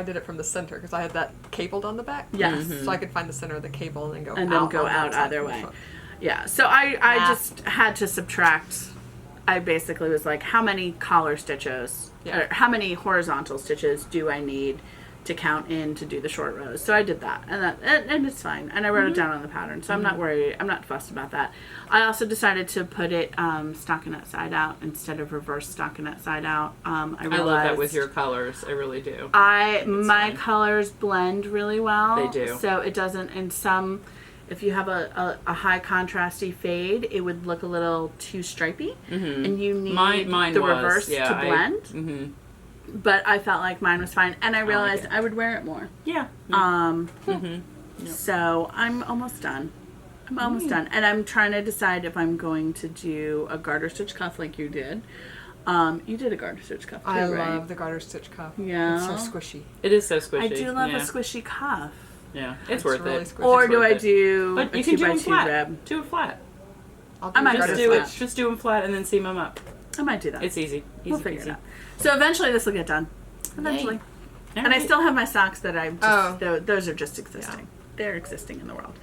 did it from the center because I had that cabled on the back. Yes, so I could find the center of the cable and then go out either way. Yeah, so I just had to subtract. I basically was like, how many collar stitches, or how many horizontal stitches do I need to count in to do the short rows? So I did that, and it's fine. And I wrote it down on the pattern, so I'm not worried. I'm not fussed about that. I also decided to put it stockinette side out instead of reverse stockinette side out. I love that with your colors. I really do. My colors blend really well. They do. So it doesn't. In some, if you have a high contrasty fade, it would look a little too stripy, and you need the reverse to blend. But I felt like mine was fine, and I realized I would wear it more. Yeah. So I'm almost done. I'm almost done. And I'm trying to decide if I'm going to do a garter stitch cuff like you did. You did a garter stitch cuff too, I right? love the garter stitch cuff. Yeah. It's so squishy. It is so squishy. I do love a squishy cuff. Yeah, it's worth really it. squishy. Or It's do worth I it. do But a you can do 2x2 them flat. rib? Do it flat. I'll I might garter Just do do stitch. it. Just do them flat and then seam them up. I might do that. It's easy. We'll Easy figure peasy. it out. So eventually this will get done. Eventually. All And I right. still have my socks that I just, Oh. those are just existing. They're existing in the world.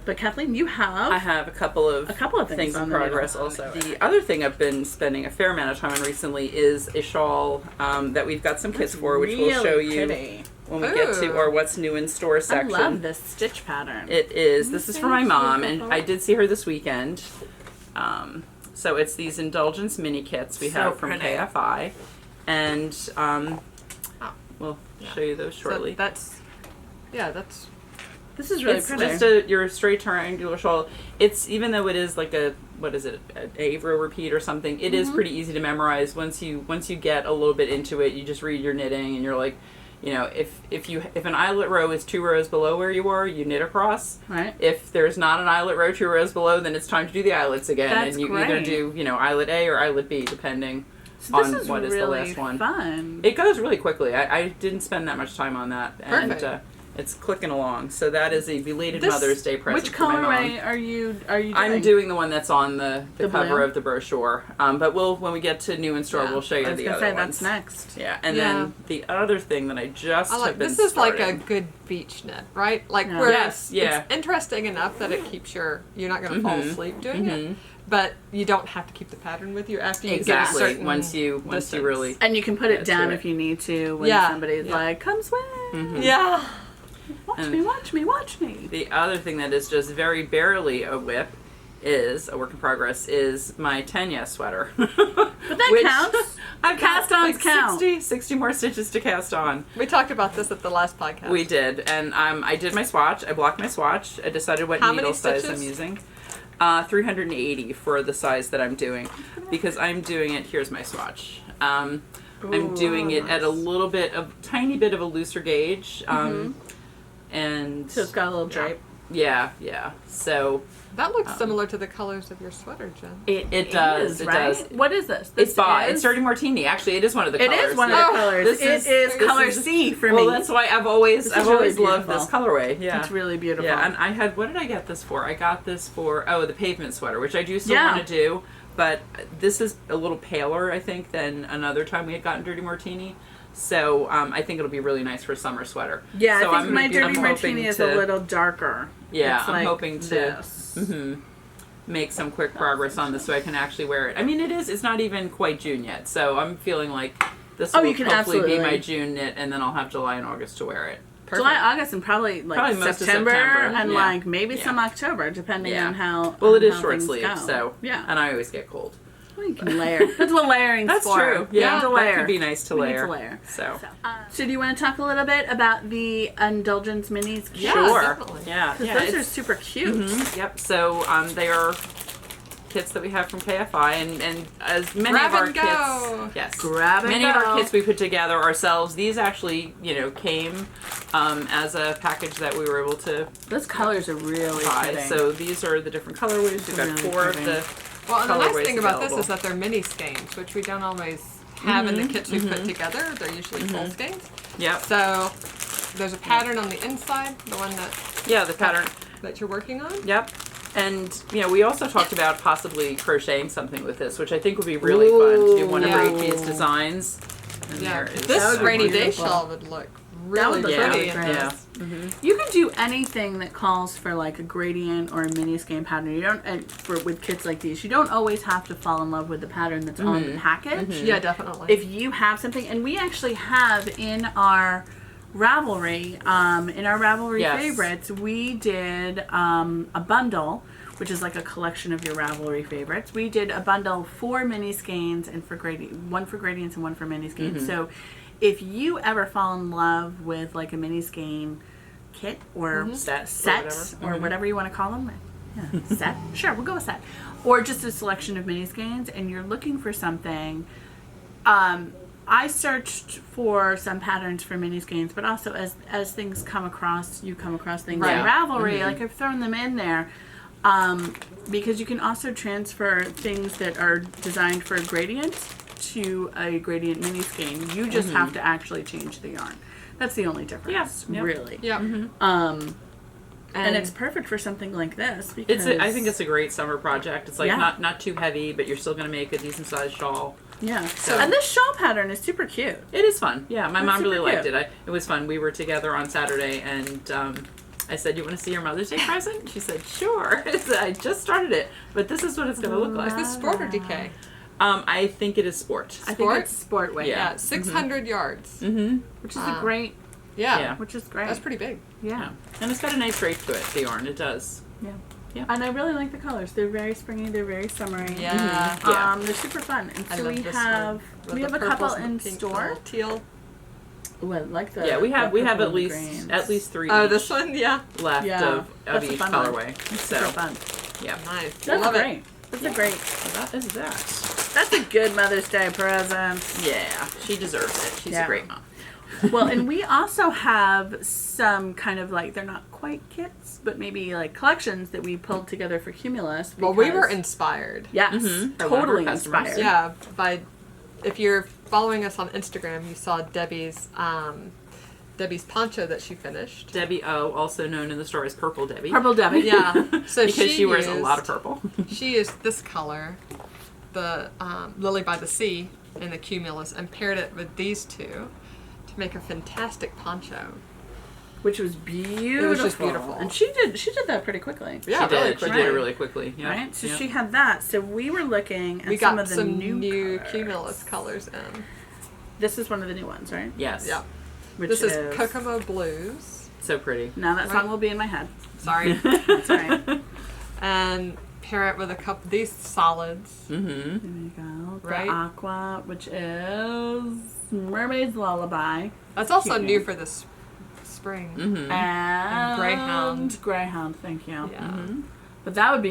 But Kathleen, you have I have a couple of things on in the progress needle. also. The other thing I've been spending a fair amount of time on recently is a shawl that we've got some kits for, which we'll show you pretty. when we get to our what's new in store section. I love this stitch pattern. It is. This is for my mom, and I did see her this weekend. So it's these Indulgence mini kits we So have from pretty. KFI, and we'll show you those shortly. So that's This is really It's pretty. just your straight triangular shawl. It's, even though it is like a, what is it, an Avro repeat or something, it is pretty easy to memorize. Once you get a little bit into it, you just read your knitting and you're like, you know, if an eyelet row is 2 rows below where you are, you knit across. Right. If there's not an eyelet row 2 rows below, then it's time to do the eyelets again. That's and you great. either do, you know, eyelet A or eyelet B, depending So this on is what is really the last one. fun. It goes really quickly. I didn't spend that much time on that. And Perfect. it's clicking along. So that is a belated This- Mother's Day present Which for my mom. colorway are you doing? I'm doing the one that's on the The cover blue? of the brochure. But when we get to new in store, Yeah. we'll show you I was the gonna other say ones. that's next. Yeah, and Yeah. then the other thing that I just I have like been this is like a starting- good beach knit, right? Like Yeah. where Yes, yeah. it's interesting enough that it keeps you're not going to fall asleep doing Mhm. it, but you don't have to keep the pattern with you after you Exactly. get a certain Once you distance. really And you can put Yeah, it down to if you need to when Yeah. somebody's Yeah. like, come swim. Mhm. Yeah. Watch And- me, watch me, watch me. The other thing that is just very barely a whip is a work in progress is my Tegna sweater. But that counts. I've got Cast-ons like count. 60 more stitches to cast on. We talked about this at the last podcast. We did, and I did my swatch. I blocked my swatch. I decided what How needle many size stitches? I'm using. 380 for the size that I'm doing, because I'm doing it. Here's my swatch. I'm doing it at a tiny bit of a looser gauge, and So it's got a little drape. yeah. So That looks similar to the colors of your sweater, Jen. it does. is, It right? does. What is this? It's It's Dirty Martini. Actually, it is one of the It colors. is one of yeah. the colors. This It is this color is- C for Well, me. that's why I've always This is really loved beautiful. this colorway. Yeah, It's really beautiful. Yeah, and I had, what did I get this for? I got this for, the pavement sweater, which I do still Yeah. want to do, but this is a little paler, I think, than another time we had gotten Dirty Martini. So I think it'll be really nice for a summer sweater. Yeah, so I think my I'm Dirty hoping Martini is to- a little darker. Yeah, It's I'm like hoping to this. make some quick progress on this so I can actually wear it. I mean, it's not even quite June yet, so I'm feeling like this will you can hopefully be absolutely. my June knit, and then I'll have July and August to wear it. July, August, and probably Probably most of September, September, and yeah. like maybe Yeah. some October, depending Yeah. on how. Well, it on is how short things sleeve, go. so yeah, and I always get cold. well, you can layer. That's what layering That's for. true. You Yeah, need to that layer. could be nice to We layer. need to layer. So, So do you want to talk a little bit about the Indulgence Minis? Yeah, sure. definitely. Yeah, Because yeah. those are it's- super cute. Yep. So they are kits that we have from KFI, and as many Grab of our and go. kits, yes, Grab and many of our go. kits we put together ourselves. These actually, came as a package that we were able to Those colors are really buy. pretty. So these are the different colorways. We've got Really 4 of pretty. the Well, and the nice colorways thing about this available. is that they're mini skeins, which we don't always have in the kits we put together. They're usually full skeins. Yep. So there's a pattern on the inside, the one Yeah, the pattern. that you're working on. Yep. And, we also talked about possibly crocheting something with this, which I think would be really fun to do one Yeah. of Rachy's designs. And Yeah, there is this would be rainy day beautiful. shawl would look That really would look pretty really in great. this. You can do anything that calls for like a gradient or a mini skein pattern. You don't, and with kits like these, you don't always have to fall in love with the pattern that's on the package. Yeah, definitely. If you have something, and we actually have in our Ravelry, Yes. favorites, we did a bundle, which is like a collection of your Ravelry favorites. We did a bundle for mini skeins and for one for gradients and one for mini skeins. So if you ever fall in love with like a mini skein kit or set or whatever you want to call them, set, sure, we'll go with set, or just a selection of mini skeins, and you're looking for something, I searched for some patterns for mini skeins, but also as things come across, you come across things Right. in Ravelry, like I've thrown them in there. Because you can also transfer things that are designed for a gradient to a gradient mini skein. You just have to actually change the yarn. That's the only difference, really. Yeah. And it's perfect for something like this because I think it's a great summer project. It's like not too heavy, but you're still going to make a decent sized shawl. Yeah. And this shawl pattern is super cute. It is fun. Yeah, my mom really liked it. It was fun. We were together on Saturday, and I said, "You want to see your Mother's Day present?" She said, "Sure." I just started it, but this is what it's going to look like. Is this sport or DK? I think it is sport. I think it's sport weight. Yeah, 600 yards. Which is a great. Yeah. Which is great. That's pretty big. Yeah. And it's got a nice drape to it, the yarn. It does. Yeah. Yeah. And I really like the colors. They're very springy. They're very summery. Yeah. They're super fun. And so we have a the couple purples and in the pink, store. the teal. Ooh, I like the. Yeah, we have purple at least 3 Oh, this one, left of That's a each fun one. colorway. It's So super fun. yeah. Nice. That's Love great. it. That's a great. So that is that. That's a good Mother's Day present. Yeah, she deserves it. She's a great mom. Well, and we also have some kind of like, they're not quite kits, but maybe like collections that we pulled together for Cumulus. Well, we were inspired. Yes, By one of our totally customers. inspired. Yeah, if you're following us on Instagram, you saw Debbie's poncho that she finished. Debbie O, also known in the store as Purple Debbie. Purple Debbie. Yeah. So because she wears a lot of purple. She used this color, the Lily by the Sea, in the Cumulus, and paired it with these two to make a fantastic poncho. Which was beautiful. It was just beautiful. And she did that pretty quickly. Yeah, she really did. quickly. She did it really quickly. Yeah. Right? So she had that. So we were looking at We some got of the some new colors. Cumulus colors in. This is one of the new ones, right? Yes. Yeah. Which This is Kokomo Blues. So pretty. Now that song will be in my head. Sorry. That's all right. And pair it with a couple these solids. Mm-hmm. There you go. Right. The Aqua, which is Mermaid's Lullaby. That's also Cute. new for this spring. Mm-hmm. And Greyhound. Greyhound, thank you. Yeah. Mm-hmm. But that would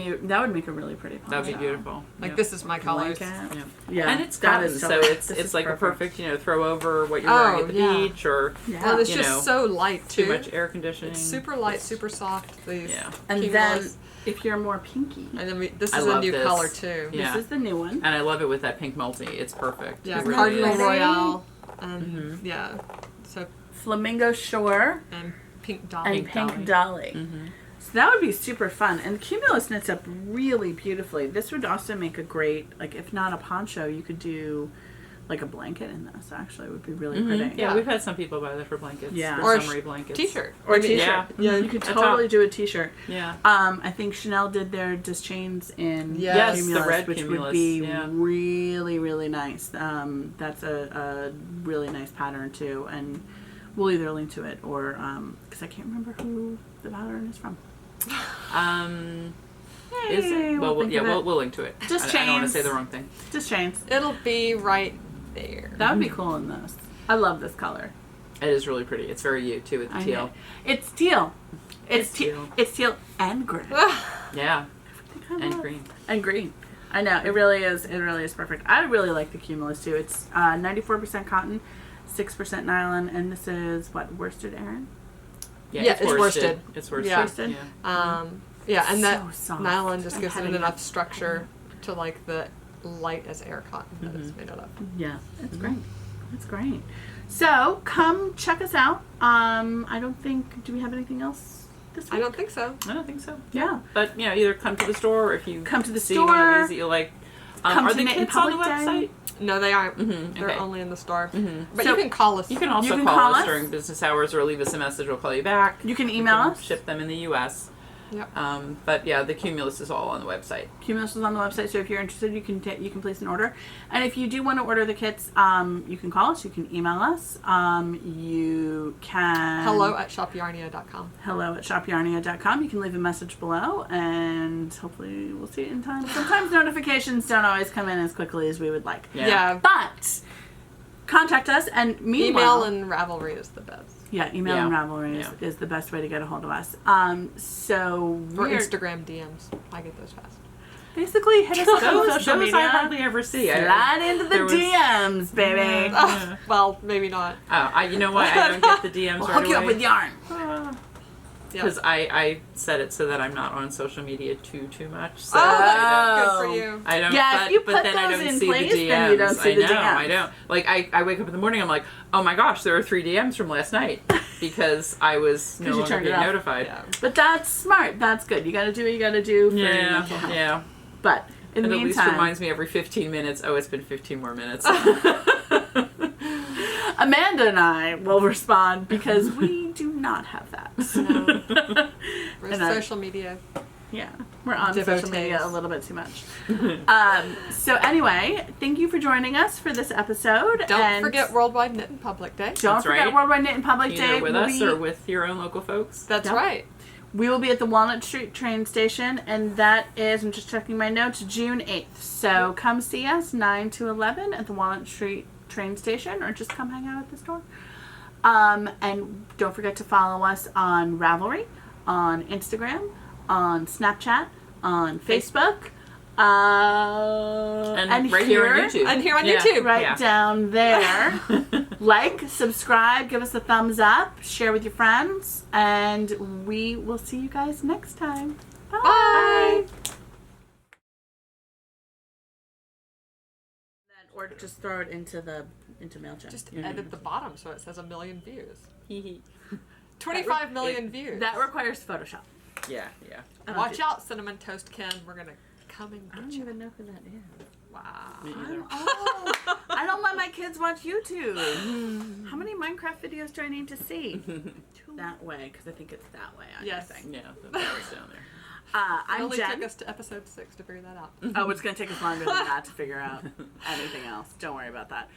make a really pretty poncho. That would be beautiful. Like Yeah. this is my colors. Blanket. Yeah. Yeah. And it's that cotton, is so it's like a perfect, throw over what you're wearing at the beach or Yeah. Well, it's you just know, so light too too. much air conditioning. It's super light, super soft. These Yeah. And Cumulus. then if you're more pinky, And then this I is a love new this. color too. Yeah. this is the new one. And I love it with that pink multi. It's perfect. Yeah, It really Cardinal is. Royale. And yeah. So Flamingo Shore and Pink Dolly. and Pink Dolly. Mm-hmm. So that would be super fun. And Cumulus knits up really beautifully. This would also make a great, like, if not a poncho, you could do like a blanket in this. Actually, it would be really pretty. Yeah, Yeah. we've had some people buy that for blankets. Yeah. For Or summery blankets. T-shirt. Or a I mean, t-shirt. yeah. Yeah, you could A totally top. do a t-shirt. Yeah. I think Chanel did their Deschains in Yes, the Cumulus, red which would Cumulus, be yeah. really, really nice. That's a really nice pattern too, and we'll either link to it or because I can't remember who the pattern is from. Is it? Well, think of it. we'll link to it. Just I don't want to chains. say the wrong thing. Deschains. It'll be right there. That would be cool in this. I love this color. It is really pretty. It's very you too with the I teal. know. It's teal. It's It's teal. teal. It's teal and gray. Yeah, I and love- green. And green. I know, it really is. It really is perfect. I really like the Cumulus too. It's 94% cotton, 6% nylon, and this is what, worsted, Erin? Yeah, it's worsted. It's worsted. Yeah. Worsted? Yeah, and that So soft. nylon just I'm gives it having enough a- structure to like the light as air cotton that it's made out of. Yeah, it's great. It's great. So come check us out. I don't think. Do we have anything else this week? I don't think so. I don't think so. Yeah. But either come to the store or if you Come to the see one of store. these that you like. Come are to the Knit in kits on the Public Day. website? No, they aren't. Mhm, They're okay. only in the store. But So- you can call us. You can also can call call us us. during business hours or leave us a message. We'll call you back. You can email us. Ship them in the U.S. Yep. But yeah, the Cumulus is all on the website. Cumulus is on the website, so if you're interested, you can place an order. And if you do want to order the kits, you can call us. You can email us. You can hello@shopyarnia.com. hello@shopyarnia.com. You can leave a message below, and hopefully we'll see it in time. Sometimes notifications don't always come in as quickly as we would like. Yeah. But contact us, and meanwhile, Email and Ravelry is the best. email Yeah. and Ravelry Yeah. is the best way to get a hold of us. So Or we're Instagram DMs. I get those fast. basically hit us up on social Those media. I hardly ever see. Slide into the there was- DMs, baby. Well, maybe not. You know what? I don't get the DMs We'll right hook you up away. with yarn. Because I set it so that I'm not on social media too much. So good for you. I don't. Yeah, if you but put then I those don't in see place, the DMs. then you don't see the DMs. I don't. Like I wake up in the morning, I'm like, oh my gosh, there are 3 DMs from last night because I was no longer being notified. Yeah. But that's smart. That's good. You got to do what you got to do for your mental health. Yeah. But in the It at meantime, least reminds me every 15 minutes. Oh, it's been 15 more minutes. Amanda and I will respond because we do not have that. No. We're And social media. Yeah, we're on Devotees. social media a little bit too much. So anyway, thank you for joining us for this episode. Don't forget Worldwide Knit and Public Day. Don't forget right. Worldwide Knit and Public Day. Either with us or with your own local folks. That's Yep. right. We will be at the Walnut Street train station, and that is, I'm just checking my notes, June 8th. So come see us 9 to 11 at the Walnut Street train station, or just come hang out at the store. And don't forget to follow us on Ravelry, on Instagram, on Snapchat, on Facebook, And right here on YouTube. And here on YouTube. right down there. Like, subscribe, give us a thumbs up, share with your friends, and we will see you guys next time. Bye. Or just throw it into MailChimp. Just edit the bottom so it says 1 million views. 25 million views. That requires Photoshop. Yeah. Watch out, Cinnamon Toast Ken. We're going to come and I get don't you. even know who that is. Wow. Me either. I don't let my kids watch YouTube. How many Minecraft videos do I need to see? That way, because I think it's that way. Yes. Yeah, that's always down there. It I'm only Jen. took us to episode 6 to figure that out. Oh, it's going to take us longer than that to figure out anything else. Don't worry about that.